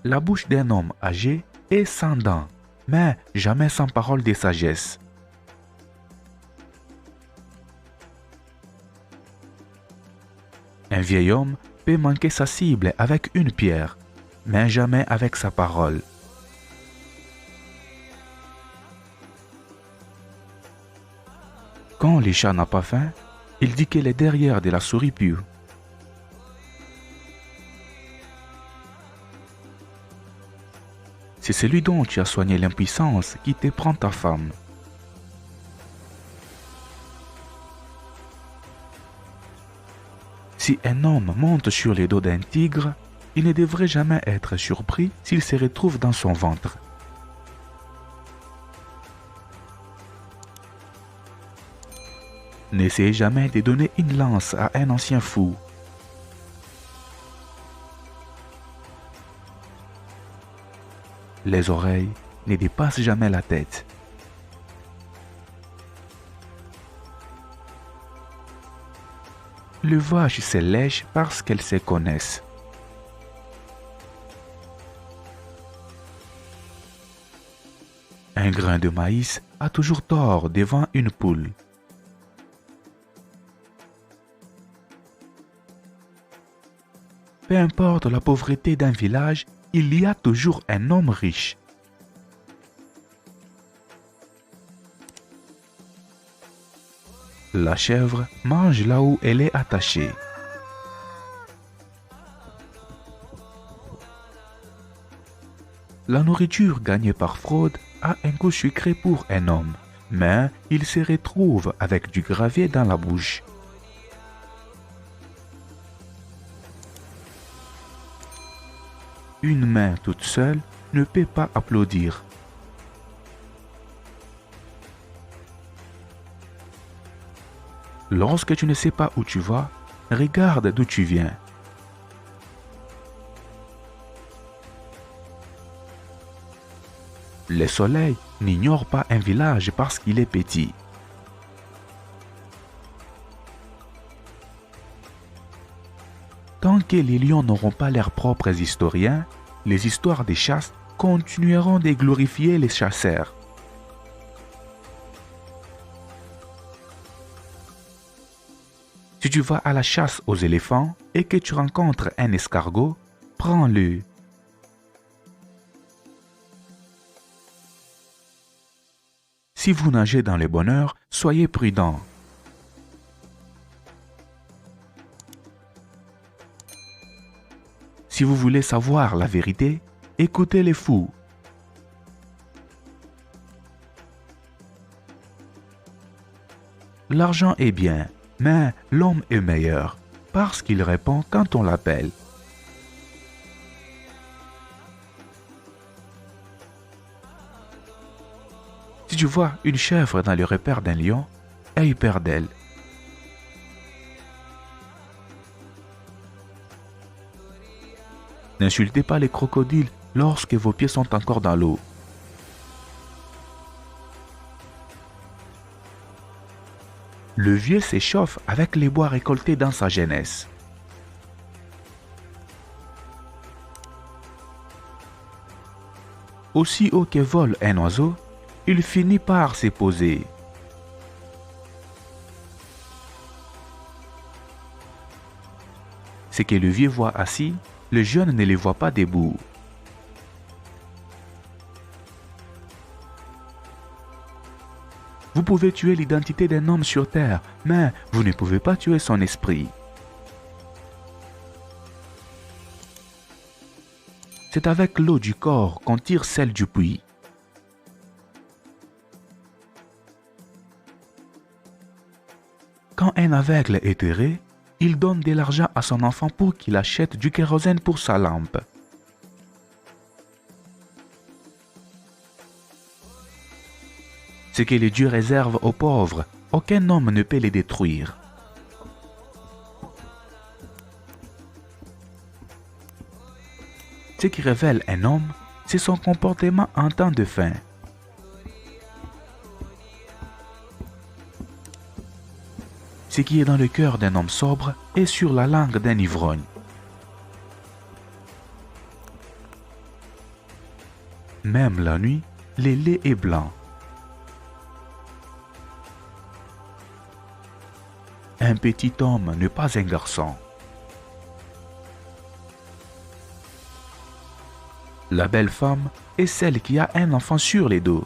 La bouche d'un homme âgé est sans dents, mais jamais sans parole de sagesse. Un vieil homme peut manquer sa cible avec une pierre, mais jamais avec sa parole. Quand le chat n'a pas faim, il dit que les derrière de la souris puent. C'est celui dont tu as soigné l'impuissance qui te prend ta femme. Si un homme monte sur les dos d'un tigre, il ne devrait jamais être surpris s'il se retrouve dans son ventre. N'essayez jamais de donner une lance à un ancien fou. Les oreilles ne dépassent jamais la tête. Les vaches se lèchent parce qu'elles se connaissent. Un grain de maïs a toujours tort devant une poule. Peu importe la pauvreté d'un village, il y a toujours un homme riche. La chèvre mange là où elle est attachée. La nourriture gagnée par fraude a un goût sucré pour un homme, mais il se retrouve avec du gravier dans la bouche. Une main toute seule ne peut pas applaudir. Lorsque tu ne sais pas où tu vas, regarde d'où tu viens. Le soleil n'ignore pas un village parce qu'il est petit. Tant que les lions n'auront pas leurs propres historiens, les histoires des chasses continueront de glorifier les chasseurs. Si tu vas à la chasse aux éléphants et que tu rencontres un escargot, prends-le. Si vous nagez dans le bonheur, soyez prudent. Si vous voulez savoir la vérité, écoutez les fous. L'argent est bien, mais l'homme est meilleur, parce qu'il répond quand on l'appelle. Si tu vois une chèvre dans le repère d'un lion, aie peur d'elle. N'insultez pas les crocodiles lorsque vos pieds sont encore dans l'eau. Le vieux s'échauffe avec les bois récoltés dans sa jeunesse. Aussi haut que vole un oiseau, il finit par se poser. Ce que le vieux voit assis, le jeune ne les voit pas debout. Vous pouvez tuer l'identité d'un homme sur terre, mais vous ne pouvez pas tuer son esprit. C'est avec l'eau du corps qu'on tire celle du puits. Quand un aveugle est heureux, il donne de l'argent à son enfant pour qu'il achète du kérosène pour sa lampe. Ce que les dieux réservent aux pauvres, aucun homme ne peut les détruire. Ce qui révèle un homme, c'est son comportement en temps de faim. Ce qui est dans le cœur d'un homme sobre est sur la langue d'un ivrogne. Même la nuit, le lait est blanc. Un petit homme n'est pas un garçon. La belle femme est celle qui a un enfant sur les dos.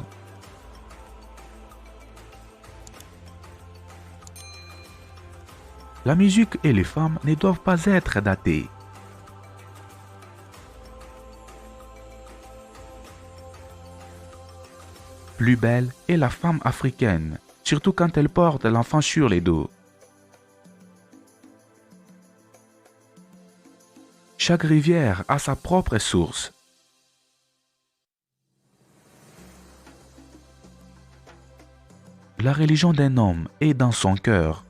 La musique et les femmes ne doivent pas être datées. Plus belle est la femme africaine, surtout quand elle porte l'enfant sur les dos. Chaque rivière a sa propre source. La religion d'un homme est dans son cœur.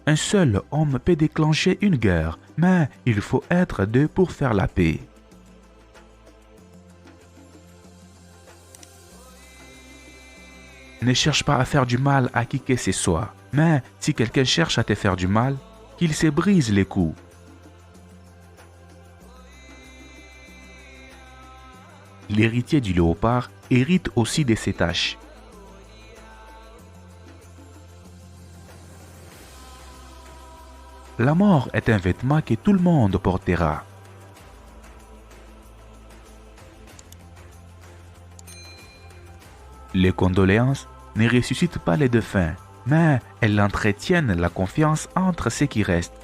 Un seul homme peut déclencher une guerre, mais il faut être deux pour faire la paix. Ne cherche pas à faire du mal à qui que ce soit, mais si quelqu'un cherche à te faire du mal, qu'il se brise les coups. L'héritier du léopard hérite aussi de ses tâches. La mort est un vêtement que tout le monde portera. Les condoléances ne ressuscitent pas les défunts, mais elles entretiennent la confiance entre ceux qui restent.